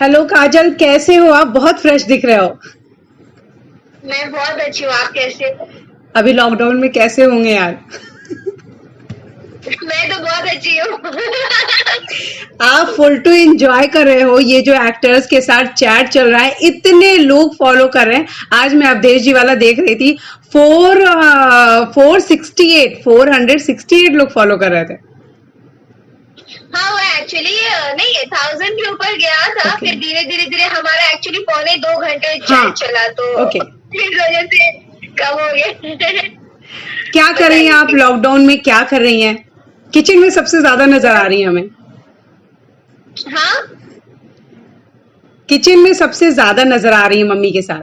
Hello काजल, कैसे हो आप? बहुत फ्रेश दिख रहे हो। मैं बहुत अच्छी हूँ। आप कैसे हो? अभी लॉकडाउन में कैसे होंगे यार? मैं तो बहुत अच्छी हूँ। आप फुल टू एंजॉय कर रहे हो। ये जो एक्टर्स के साथ चैट चल रहा है, इतने लोग फॉलो कर रहे हैं। आज मैं अवधेश जी वाला देख रही थी। 468 लोग फॉलो कर रहे थे। हाँ, वो एक्चुअली नहीं है, 1000 के ऊपर गया था। ओके। फिर धीरे धीरे धीरे हमारा एक्चुअली पौने 2 घंटे हाँ। चैट चला, तो ओके। इस वजह से कम हो गया। क्या कर रही हैं आप बताइए। लॉकडाउन में? क्या कर रही हैं? किचन में सबसे ज्यादा नजर आ रही है हमें। हाँ, किचन में सबसे ज्यादा नजर आ रही है मम्मी के साथ।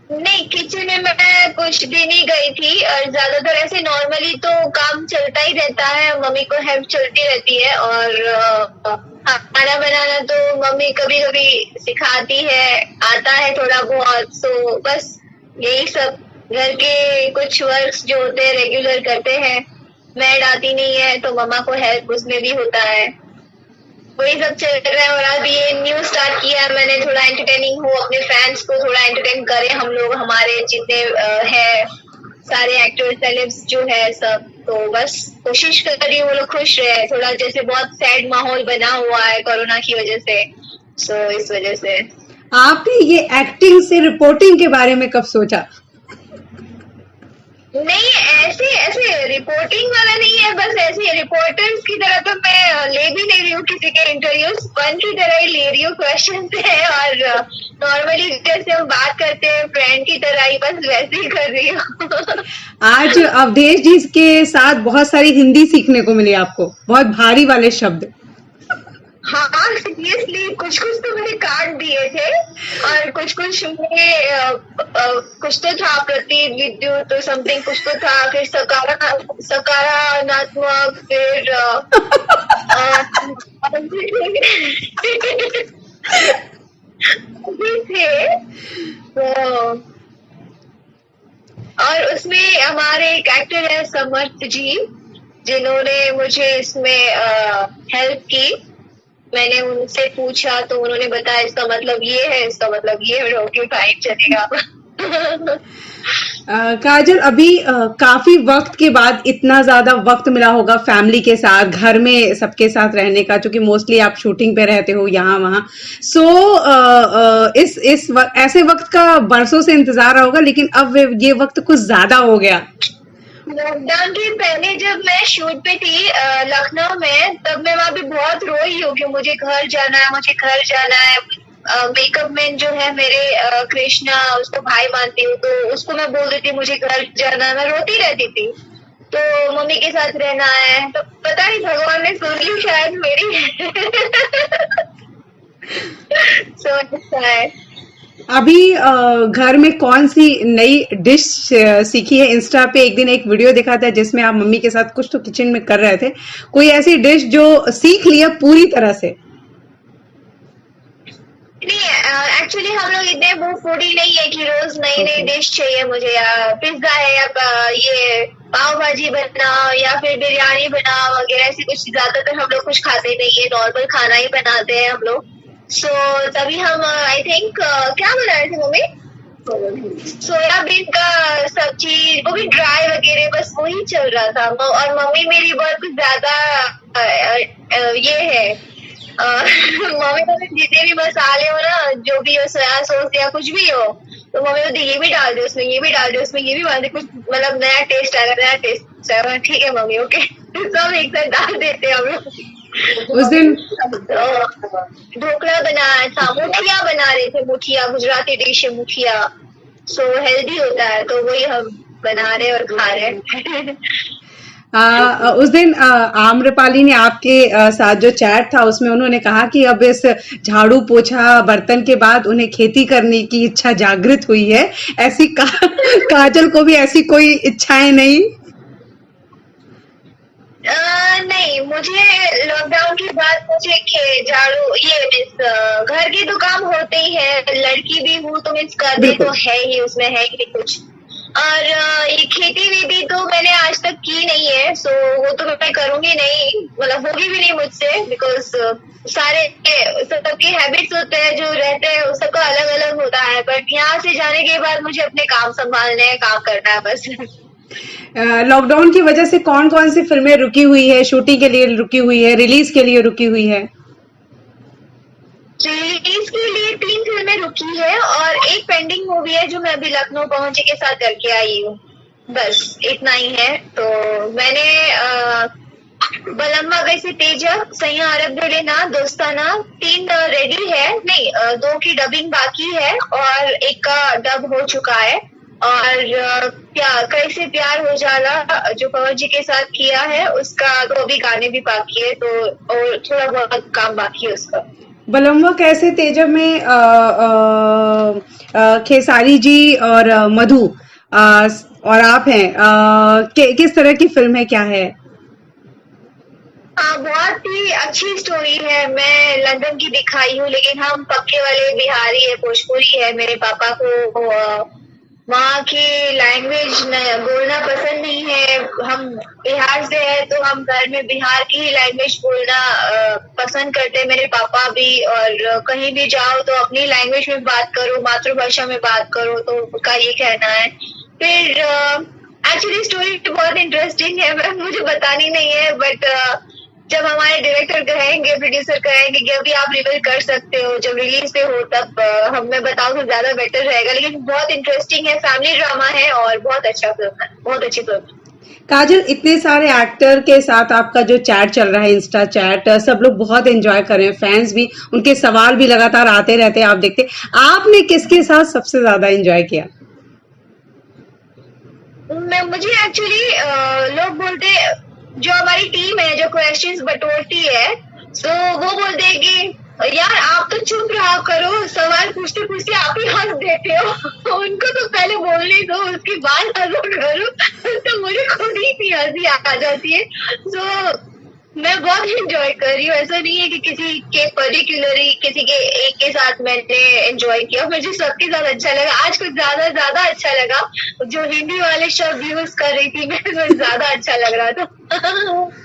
नहीं, किचन में मैं कुछ दिन ही गई थी, और ज्यादातर ऐसे नॉर्मली तो काम चलता ही रहता है, मम्मी को हेल्प चलती रहती है। और खाना बनाना तो मम्मी कभी कभी सिखाती है, आता है थोड़ा बहुत। सो बस यही सब, घर के कुछ वर्क्स जो होते हैं रेगुलर करते हैं। मैड आती नहीं है तो मम्मा को हेल्प उसमें भी होता है। वही सब चल रहा है। और अब ये न्यू स्टार्ट किया है मैंने, थोड़ा एंटरटेनिंग हो, अपने फैंस को थोड़ा एंटरटेन करें हम लोग, हमारे जितने है सारे एक्टर्स सेलेब्स जो है सब। तो बस कोशिश कर रही हूँ वो लोग खुश रहे। थोड़ा जैसे बहुत सैड माहौल बना हुआ है कोरोना की वजह से, सो इस वजह से। आपने ये एक्टिंग से रिपोर्टिंग के बारे में कब सोचा? नहीं, ऐसे ऐसे रिपोर्टिंग वाला नहीं है, बस ऐसे रिपोर्टर्स की तरह तो मैं ले भी नहीं रही हूँ किसी के इंटरव्यूज, फन की तरह ही ले रही हूँ क्वेश्चन है। और नॉर्मली जैसे हम बात करते हैं फ्रेंड की तरह ही, बस वैसे ही कर रही हूँ। आज अवधेश जी के साथ बहुत सारी हिंदी सीखने को मिली आपको, बहुत भारी वाले शब्द। हाँ, सीरियसली कुछ कुछ तो मैंने काट दिए थे, और कुछ कुछ में कुछ तो था, प्रति विद्युत तो समथिंग कुछ तो था, फिर सकारात्मक, फिर अ, भी थे। तो और उसमें हमारे एक एक्टर है समर्थ जी, जिन्होंने मुझे इसमें हेल्प की। मैंने उनसे पूछा तो उन्होंने बताया इसका मतलब ये है, इसका मतलब ये है। ओके फाइन, चलेगा। काजल, अभी काफी वक्त के बाद इतना ज्यादा वक्त मिला होगा फैमिली के साथ, घर में सबके साथ रहने का, क्योंकि मोस्टली आप शूटिंग पे रहते हो यहाँ वहाँ। सो ऐसे वक्त का बरसों से इंतजार रहा होगा, लेकिन अब ये वक्त कुछ ज्यादा हो गया। लॉकडाउन के पहले जब मैं शूट पे थी लखनऊ में, तब मैं वहां पे बहुत रोई हूँ कि मुझे घर जाना है, मुझे घर जाना है। मेकअप मैन जो है मेरे कृष्णा, उसको भाई मानती हूँ, तो उसको मैं बोल देती मुझे घर जाना है, मैं रोती रहती थी। तो मम्मी के साथ रहना है, तो पता नहीं भगवान ने सुन ली शायद मेरी। सो ऐसा है। अभी घर में कौन सी नई डिश सीखी है? इंस्टा पे एक दिन एक वीडियो देखा था जिसमें आप मम्मी के साथ कुछ तो किचन में कर रहे थे। कोई ऐसी डिश जो सीख लिया पूरी तरह से? नहीं, एक्चुअली हम लोग इतने वो फूडी नहीं है कि रोज नई नई ओके। डिश चाहिए मुझे, या पिज्जा है, या ये पाव भाजी बनाओ, या फिर बिरयानी बनाओ वगैरह, ऐसे कुछ ज्यादातर हम लोग कुछ खाते नहीं है, नॉर्मल खाना ही बनाते हैं हम लोग। सो तभी हम आई थिंक क्या बना रहे थे मम्मी, सोयाबीन का सब्जी, वो भी ड्राई वगैरह, बस वही चल रहा था। और मम्मी मेरी बहुत कुछ ज्यादा ये है, मम्मी बोले जितने भी मसाले हो ना, जो भी हो, सोया सॉस या कुछ भी हो, तो मम्मी बोलती ये भी डाल दो उसमें, ये भी डाल दो उसमें, ये भी डाल दो, कुछ मतलब नया टेस्ट आएगा, नया टेस्ट आएगा। ठीक है मम्मी, ओके। सब एक साथ डाल देते हैं हम लोग। उस दिन ढोकला बनाया था, मुठिया बना रहे थे, मुठिया गुजराती डिश है मुठिया। सो हेल्दी होता है, तो वही हम बना रहे और खा रहे। उस दिन आम्रपाली ने आपके साथ जो चैट था उसमें उन्होंने कहा कि अब इस झाड़ू पोछा बर्तन के बाद उन्हें खेती करने की इच्छा जागृत हुई है। ऐसी काजल को भी ऐसी कोई इच्छाएं नहीं? नहीं, मुझे लॉकडाउन के बाद मुझे झाड़ू ये मीन्स घर के तो काम होते ही है, लड़की भी हूँ तो मीन्स करने तो बिल्कुल। है ही, उसमें है ही कुछ। और ये खेती वेती तो मैंने आज तक की नहीं है, सो वो तो मैं करूंगी नहीं, मतलब होगी भी नहीं मुझसे, बिकॉज सारे सबके हैबिट्स होते हैं जो रहते हैं, सबका अलग अलग होता है। बट यहाँ से जाने के बाद मुझे अपने काम संभालने हैं, काम करना है बस। लॉकडाउन की वजह से कौन कौन सी फिल्में रुकी हुई है, शूटिंग के लिए रुकी हुई है, रिलीज के लिए रुकी हुई है? रिलीज के लिए 3 फिल्में रुकी है और एक पेंडिंग मूवी है जो मैं अभी लखनऊ पहुंचे के साथ करके आई हूँ। बस इतना ही है। तो मैंने बलम्मा कैसे तेजा, सैया अरब डोले ना, दोस्ताना 3 रेडी है, नहीं 2 की डबिंग बाकी है और एक का डब हो चुका है। और कैसे प्यार हो जाला जो पवन जी के साथ किया है उसका तो अभी गाने भी बाकी है, तो और थोड़ा बहुत काम बाकी है उसका। बलम्वा कैसे तेजा में खेसारी जी और मधु और आप हैं, किस तरह की फिल्म है, क्या है? हाँ, बहुत ही अच्छी स्टोरी है। मैं लंदन की दिखाई हूँ लेकिन हम पक्के वाले बिहारी है, भोजपुरी है। मेरे पापा को वहाँ की लैंग्वेज बोलना पसंद नहीं है। हम बिहार से है तो हम घर में बिहार की ही लैंग्वेज बोलना पसंद करते हैं, मेरे पापा भी। और कहीं भी जाओ तो अपनी लैंग्वेज में बात करो, मातृभाषा में बात करो, तो उनका ये कहना है। फिर एक्चुअली स्टोरी बहुत इंटरेस्टिंग है, मुझे बतानी नहीं है, बट जब हमारे डायरेक्टर कहेंगे, प्रोड्यूसर कहेंगे कि अभी आप रिवील कर सकते हो, जब रिलीज पे हो तब हम मैं बताऊं तो ज्यादा बेटर रहेगा। लेकिन बहुत इंटरेस्टिंग है, फैमिली ड्रामा है और बहुत अच्छा फिल्म है, बहुत अच्छी फिल्म है। काजल, इतने सारे एक्टर के साथ आपका जो चैट चल रहा है, इंस्टा चैट, सब लोग बहुत एंजॉय कर रहे हैं, फैंस भी, उनके सवाल भी लगातार आते रहते हैं, आप देखते, आपने किसके साथ सबसे ज्यादा एंजॉय किया? मुझे एक्चुअली लोग बोलते, जो हमारी टीम है जो क्वेश्चंस बटोरती है, तो वो बोलते हैं कि यार आप तो चुप रहा करो, सवाल पूछते पूछते आप ही हंस देते हो। उनको तो पहले बोलने दो, उसके बाद हंसो करो। तो मुझे खुद ही इतनी हंसी आ जाती है। तो मैं बहुत एंजॉय कर रही हूँ, ऐसा नहीं है कि किसी के पर्टिकुलरली किसी के एक के साथ मैंने एंजॉय किया, मुझे सबके साथ अच्छा लगा। आज कुछ ज्यादा ज्यादा अच्छा लगा, जो हिंदी वाले शब्द यूज कर रही थी मैं, तो ज्यादा अच्छा लग रहा था।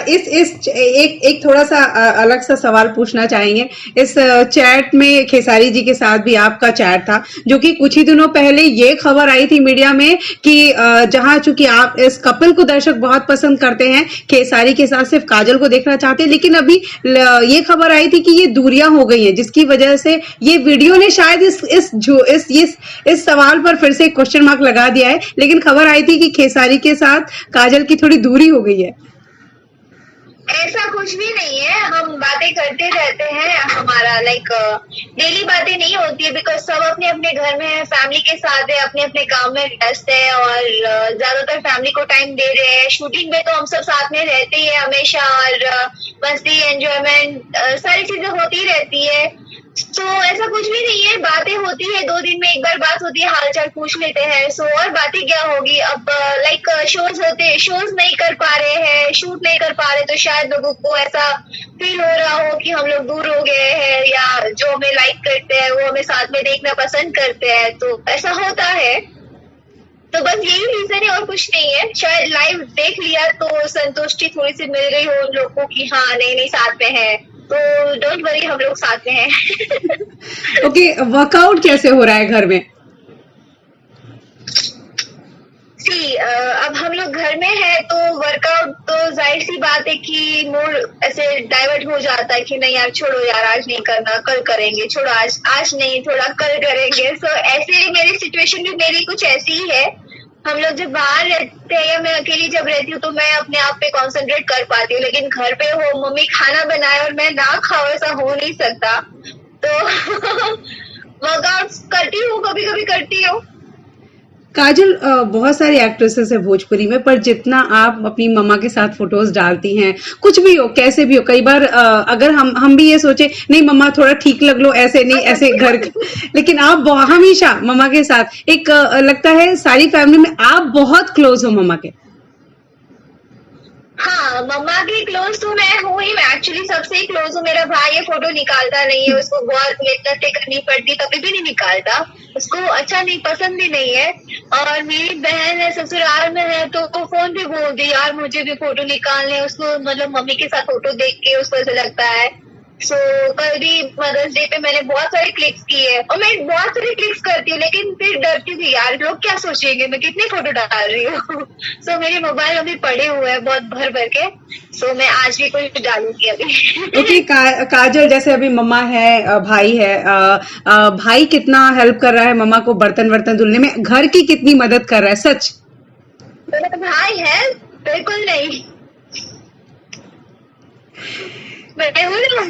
इस एक थोड़ा सा अलग सा सवाल पूछना चाहेंगे। इस चैट में खेसारी जी के साथ भी आपका चैट था, जो कि कुछ ही दिनों पहले ये खबर आई थी मीडिया में कि जहां चूंकि आप इस कपिल को दर्शक बहुत पसंद करते हैं, खेसारी के साथ सिर्फ काजल को देखना चाहते हैं, लेकिन अभी ये खबर आई थी कि ये दूरियां हो गई हैं, जिसकी वजह से ये वीडियो ने शायद इस सवाल पर फिर से क्वेश्चन मार्क लगा दिया है। लेकिन खबर आई थी कि खेसारी के साथ काजल की थोड़ी दूरी हो गई है। ऐसा कुछ भी नहीं है, हम बातें करते रहते हैं। हमारा लाइक डेली बातें नहीं होती है, बिकॉज सब अपने अपने घर में है, फैमिली के साथ है, अपने अपने काम में व्यस्त है और ज्यादातर फैमिली को टाइम दे रहे हैं। शूटिंग में तो हम सब साथ में रहते ही है हमेशा, और मस्ती एंजॉयमेंट सारी चीजें होती रहती है। तो ऐसा कुछ भी नहीं है, बातें होती है, 2 दिन में एक बार बात होती है, हालचाल पूछ लेते हैं। सो और बातें क्या होगी अब, लाइक शोज नहीं कर पा रहे हैं, शूट नहीं कर पा रहे, तो शायद लोगों को ऐसा फील हो रहा हो कि हम लोग दूर हो गए हैं, या जो हमें लाइक करते हैं वो हमें साथ में देखना पसंद करते हैं, तो ऐसा होता है। तो बस यही रीजन है और कुछ नहीं है। शायद लाइव देख लिया तो संतुष्टि थोड़ी सी मिल गई हो उन लोगों को कि हाँ नहीं नहीं साथ में है, तो डोंट वरी, हम लोग साथ में हैं। ओके, वर्कआउट कैसे हो रहा है घर में? अब हम लोग घर में है तो वर्कआउट तो जाहिर सी बात है कि मूड ऐसे डाइवर्ट हो जाता है कि नहीं यार छोड़ो यार, आज नहीं करना, कल करेंगे, छोड़ो आज नहीं, थोड़ा कल करेंगे। सो ऐसे मेरी सिचुएशन भी मेरी कुछ ऐसी ही है। हम लोग जब बाहर रहते हैं या मैं अकेली जब रहती हूँ तो मैं अपने आप पे कंसंट्रेट कर पाती हूँ, लेकिन घर पे हो, मम्मी खाना बनाए और मैं ना खाऊं, ऐसा हो नहीं सकता। तो वर्कआउट करती हूँ, कभी कभी करती हूँ। काजल, बहुत सारी एक्ट्रेसेस है भोजपुरी में, पर जितना आप अपनी मम्मा के साथ फोटोज डालती हैं, कुछ भी हो कैसे भी हो, कई बार अगर हम भी ये सोचे नहीं मम्मा थोड़ा ठीक लग लो, ऐसे नहीं ऐसे घर लेकिन आप हमेशा मम्मा के साथ एक लगता है सारी फैमिली में आप बहुत क्लोज हो मम्मा के। हाँ, मम्मा की क्लोज तो मैं हूँ ही, मैं एक्चुअली सबसे ही क्लोज हूँ। मेरा भाई ये फोटो निकालता नहीं है, उसको बहुत मेहनत करनी पड़ती, कभी भी नहीं निकालता, उसको अच्छा नहीं, पसंद भी नहीं है। और मेरी बहन है ससुराल में है, तो वो फोन पे बोल दी यार मुझे भी फोटो निकालने हैं। उसको मतलब मम्मी के साथ फोटो देख के उसको ऐसा लगता है। सो कल भी मदर्स डे पे मैंने बहुत सारे क्लिक्स किए और मैं बहुत सारे क्लिक्स करती हूँ, लेकिन फिर डरती हूँ यार लोग क्या सोचेंगे, मैं कितनी फोटो डाल रही हूँ। सो मेरे मोबाइल अभी पड़े हुए हैं बहुत भर भर के। सो मैं आज भी कुछ डालूंगी ओके, अभी। काजल, जैसे अभी मम्मा है, भाई है, भाई कितना हेल्प कर रहा है मम्मा को बर्तन वर्तन धुलने में, घर की कितनी मदद कर रहा है, सच? मेरा भाई है, बिल्कुल नहीं। मैं हूँ ना।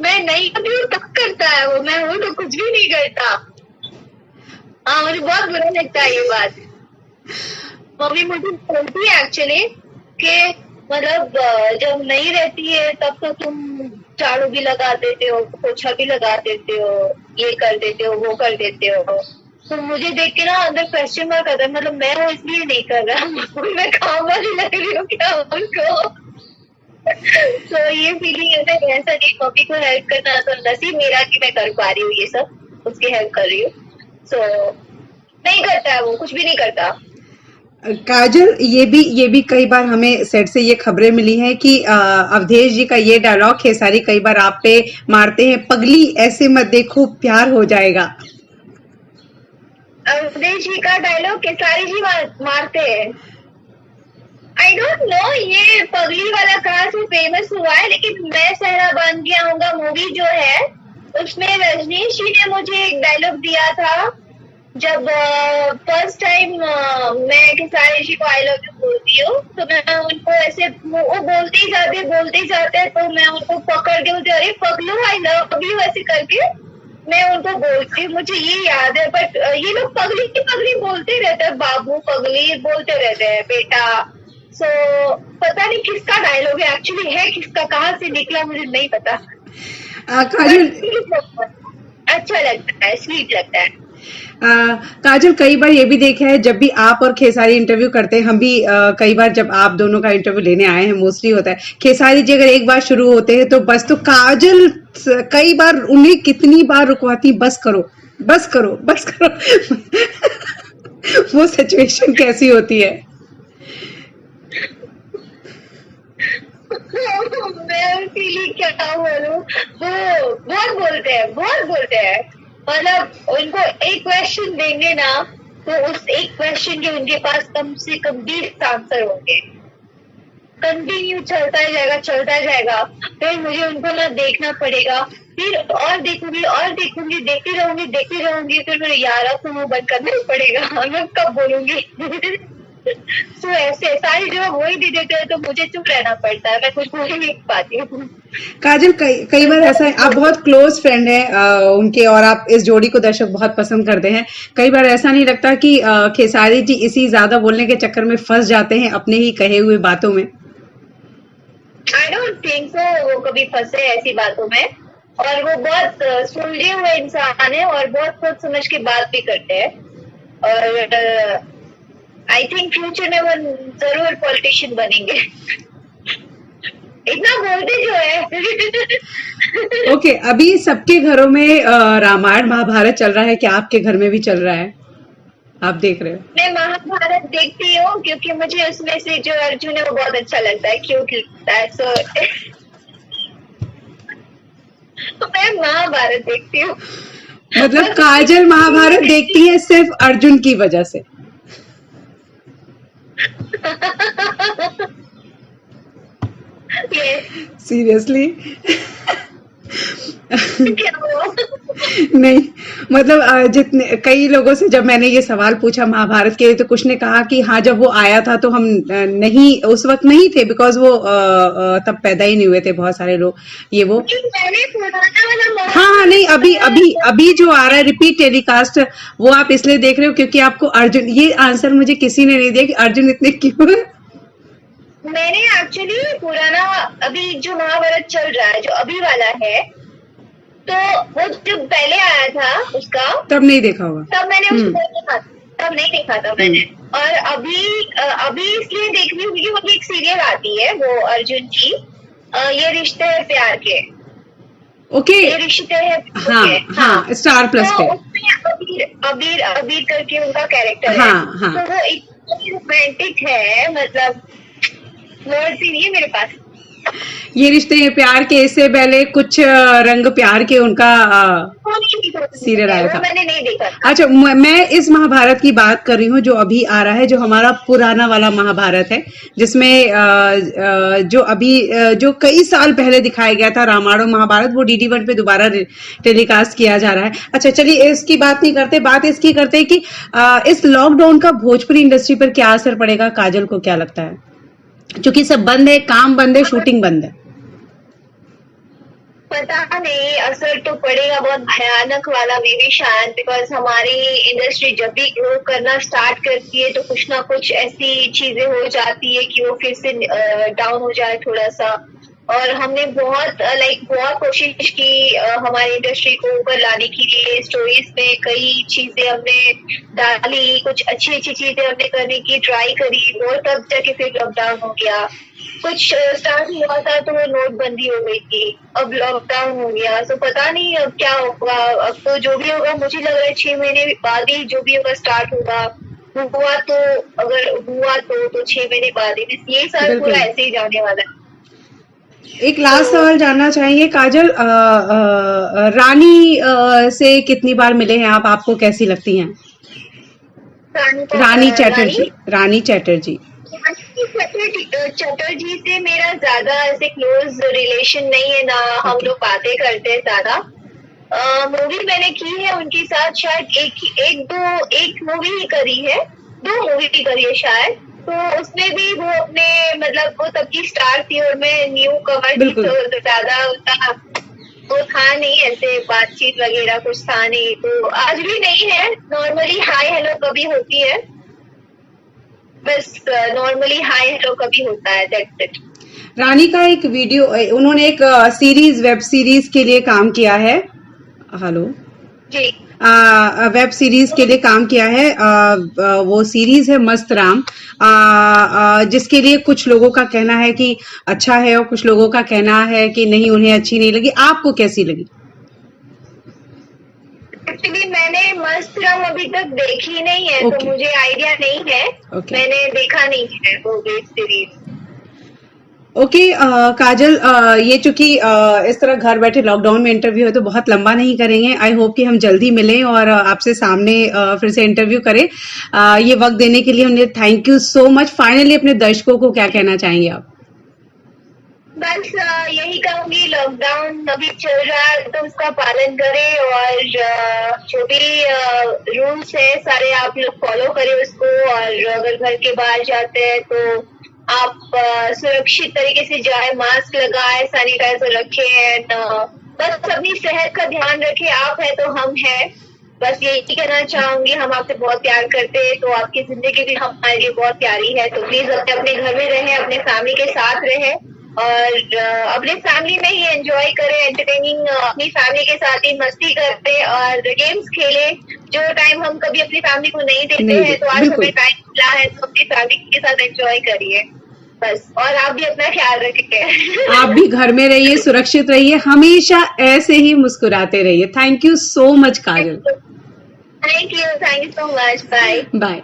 मैं नहीं अभी हूँ तब करता है वो, मैं हूँ तो कुछ भी नहीं करता। हाँ मुझे बहुत बुरा लगता है ये बात। मम्मी मुझे बोलती है एक्चुअली कि मतलब जब नहीं रहती है तब तो तुम झाड़ू भी लगा देते हो, पोछा भी लगा देते हो, ये कर देते हो, वो कर देते हो। तो मुझे देख के ना अंदर क्वेश्चन मार्क आता है, मतलब मैं हूँ इसलिए नहीं कर रहा। मैं काम वाली लग रही हूँ क्या उनको? तो ये फीलिंग है, मैं ऐसा नहीं, मम्मी को हेल्प करना तो नसीब मेरा कि मैं कर पा रही हूँ ये सब, उसकी हेल्प कर रही हूँ। सो नहीं करता है वो, कुछ भी नहीं करता। काजल, ये भी कई बार हमें सेट से ये खबरें मिली हैं कि अवधेश जी का ये डायलॉग खेसारी कई बार आप पे मारते हैं, पगली ऐसे मत देखो प्यार हो जाएगा। अवधेश जी का डायलॉग खेसारी जी मारते हैं। आई डोंट नो ये पगली वाला कहाँ से फेमस हुआ है, लेकिन मैं सहरा बन गया हूँगा मूवी जो है उसमें रजनीश जी ने मुझे एक डायलॉग दिया था। जब फर्स्ट टाइम मैं खेसारी जी को आई लव यू बोलती हूँ, तो मैं उनको ऐसे वो बोलते ही जाते तो मैं उनको पकड़ के बोलती अरे पगलू आई लव यू ऐसे करके मैं उनको बोलती हूँ। मुझे ये याद है, बट ये लोग पगली की पगली बोलते रहते हैं, बाबू पगली बोलते रहते हैं बेटा। सो पता नहीं किसका डायलॉग है एक्चुअली, है किसका, कहाँ से निकला मुझे नहीं पता, काजल, बट अच्छा लगता है, स्वीट लगता है। काजल, कई बार ये भी देखा है जब भी आप और खेसारी इंटरव्यू करते हैं, हम भी कई बार जब आप दोनों का इंटरव्यू लेने आए हैं मोस्टली होता है, खेसारी जी अगर एक बार शुरू होते हैं तो बस, तो काजल कई बार उन्हें कितनी बार रुकवाती, बस करो बस करो बस करो। वो सिचुएशन कैसी होती है? मैं फीलिंग क्या बोलूं, वो बहुत बोलते हैं। मतलब उनको एक क्वेश्चन देंगे ना, तो उस एक क्वेश्चन के उनके पास कम से कम 20 आंसर होंगे। कंटिन्यू चलता ही जाएगा। फिर मुझे उनको ना देखना पड़ेगा, फिर और देखूंगी, देखती रहूंगी, फिर मेरे यार अब तो मुंह बंद करना ही पड़ेगा। मैं कब बोलूंगी। तो ऐसे सारी जगह वही दे देते हैं, तो मुझे चुप रहना पड़ता है, मैं कुछ बोल ही नहीं पाती हूँ। काजल, कई बार ऐसा है, आप बहुत क्लोज फ्रेंड हैं उनके, और आप इस जोड़ी को दर्शक बहुत पसंद करते हैं। कई बार ऐसा नहीं लगता कि खेसारी जी इसी ज्यादा बोलने के चक्कर में फंस जाते हैं अपने ही कहे हुए बातों में? आई डोंट थिंक सो वो कभी फंसे ऐसी बातों में, और वो बहुत सुलझे हुए इंसान है और बहुत सोच समझ के बात भी करते हैं। और आई थिंक फ्यूचर में वो जरूर पॉलिटिशियन बनेंगे। इतना बोलते जो है। ओके, अभी सबके घरों में रामायण महाभारत चल रहा है, क्या आपके घर में भी चल रहा है? आप देख रहे हो? मैं महाभारत देखती हूँ क्योंकि मुझे उसमें से जो अर्जुन है वो बहुत अच्छा लगता है, क्यूट लगता है। सो मैं महाभारत देखती हूँ। मतलब काजल महाभारत देखती है सिर्फ अर्जुन की वजह से? ये सीरियसली? क्या हुआ? नहीं, मतलब जितने कई लोगों से जब मैंने ये सवाल पूछा महाभारत के लिए, तो कुछ ने कहा कि हाँ जब वो आया था तो हम नहीं, उस वक्त नहीं थे, बिकॉज वो तब पैदा ही नहीं हुए थे बहुत सारे लोग, ये वो। मैंने पुराना वाला हाँ, नहीं, अभी जो आ रहा है रिपीट टेलीकास्ट, वो आप इसलिए देख रहे हो क्योंकि आपको अर्जुन, ये आंसर मुझे किसी ने नहीं दिया कि अर्जुन इतने क्यों है। मैंने एक्चुअली पुराना, अभी जो महाभारत चल रहा है जो अभी वाला है, तो वो जो पहले आया था उसका, तब नहीं देखा होगा। तब मैंने उसको नहीं देखा, तब नहीं देखा था मैंने। और अभी इसलिए देख रही हूँ क्योंकि वो एक सीरियल आती है वो अर्जुन की, ये रिश्ते हैं प्यार के। ओके, ये रिश्ते हैं हाँ हाँ, स्टार प्लस पे। तो उसमें अभी अबीर अबीर करके उनका कैरेक्टर है। हाँ हाँ। तो वो इतनी रोमांटिक है, मतलब वर्ड्स ही नहीं है मेरे पास। ये रिश्ते हैं प्यार के, इससे पहले कुछ रंग प्यार के उनका वो नहीं देखा सीरियल आया वो था। मैंने नहीं देखा था। अच्छा, मैं इस महाभारत की बात कर रही हूँ जो अभी आ रहा है, जो हमारा पुराना वाला महाभारत है, जिसमें जो अभी जो कई साल पहले दिखाया गया था, रामायण और महाभारत, वो DD1 पे दोबारा टेलीकास्ट किया जा रहा है। अच्छा चलिए, इसकी बात नहीं करते, बात इसकी करते हैं कि इस लॉकडाउन का भोजपुरी इंडस्ट्री पर क्या असर पड़ेगा। काजल को क्या लगता है, क्योंकि सब बंद है, काम बंद है, शूटिंग बंद है। पता नहीं, असर तो पड़ेगा बहुत भयानक वाला मे भी शायद, बिकॉज हमारी इंडस्ट्री जब भी ग्रो करना स्टार्ट करती है तो कुछ ना कुछ ऐसी चीजें हो जाती है कि वो फिर से डाउन हो जाए थोड़ा सा। और हमने बहुत कोशिश की हमारी इंडस्ट्री को ऊपर लाने के लिए, स्टोरीज में कई चीजें हमने डाली, कुछ अच्छी अच्छी चीजें हमने करने की ट्राई करी, और तब जाके फिर लॉकडाउन हो गया। कुछ स्टार्ट हुआ था तो वो नोटबंदी हो गई थी, अब लॉकडाउन हो गया, तो पता नहीं अब क्या होगा। अब तो जो भी होगा, मुझे लग रहा है 6 महीने बाद ही जो भी होगा स्टार्ट होगा। हुआ तो अगर हुआ तो 6 महीने बाद ही, ये साल बिल्कुल। पूरा ऐसे ही जाने वाला है। एक लास्ट सवाल जानना चाहेंगे काजल, रानी से कितनी बार मिले हैं आप, आपको कैसी लगती हैं? रानी चैटर्जी, रानी चैटर्जी। चटर्जी से मेरा ज्यादा ऐसे क्लोज रिलेशन नहीं है, ना हम लोग बातें करते हैं ज्यादा। मूवी मैंने की है उनके साथ, शायद एक मूवी ही करी है, 2 मूवी भी करी है शायद। तो उसमें भी वो अपने मतलब वो तब की स्टार थी और मैं न्यू कमर थी, तो ज्यादा उतना वो था नहीं, ऐसे बातचीत वगैरह कुछ था नहीं। तो आज भी नहीं है, नॉर्मली हाय हेलो कभी होती है, बस नॉर्मली हाय हेलो कभी होता है, दैट्स इट। रानी का एक वीडियो, उन्होंने एक सीरीज, वेब सीरीज के लिए काम किया है। हेलो जी। वेब सीरीज के लिए काम किया है। वो सीरीज है मस्त राम, जिसके लिए कुछ लोगों का कहना है कि अच्छा है और कुछ लोगों का कहना है कि नहीं, उन्हें अच्छी नहीं लगी। आपको कैसी लगी? एक्चुअली मैंने मस्त राम अभी तक देखी नहीं है, तो मुझे आइडिया नहीं है। मैंने देखा नहीं है वो वेब सीरीज। ओके काजल, ये चूंकि इस तरह घर बैठे लॉकडाउन में इंटरव्यू है तो बहुत लंबा नहीं करेंगे। आई होप कि हम जल्दी मिलें और आपसे सामने फिर से इंटरव्यू करें। ये वक्त देने के लिए उन्हें thank you so much. Finally अपने दर्शकों को क्या कहना चाहेंगे आप? बस यही कहूंगी, लॉकडाउन अभी चल रहा है तो उसका पालन करें, और जो भी रूल्स है सारे आप लोग फॉलो करें उसको। और अगर घर के बाहर जाते हैं तो आप सुरक्षित तरीके से जाए, मास्क लगाए, सैनिटाइजर रखें, बस अपनी सेहत का ध्यान रखें। आप है तो हम है, बस यही कहना चाहूंगी। हम आपसे बहुत प्यार करते हैं, तो आपकी जिंदगी भी हमारे लिए बहुत प्यारी है, तो प्लीज अपने घर में रहें, अपने फैमिली के साथ रहें, और अपने फैमिली में ही एंजॉय करें, एंटरटेनिंग अपनी फैमिली के साथ ही मस्ती करते और गेम्स खेलें। जो टाइम हम कभी अपनी फैमिली को नहीं देते हैं, तो आज हमें टाइम मिला है तो अपनी फैमिली के साथ एंजॉय करिए बस। और आप भी अपना ख्याल रखिए। आप भी घर में रहिए, सुरक्षित रहिए, हमेशा ऐसे ही मुस्कुराते रहिए। Thank you so much Kajal. Thank you so much. Bye bye.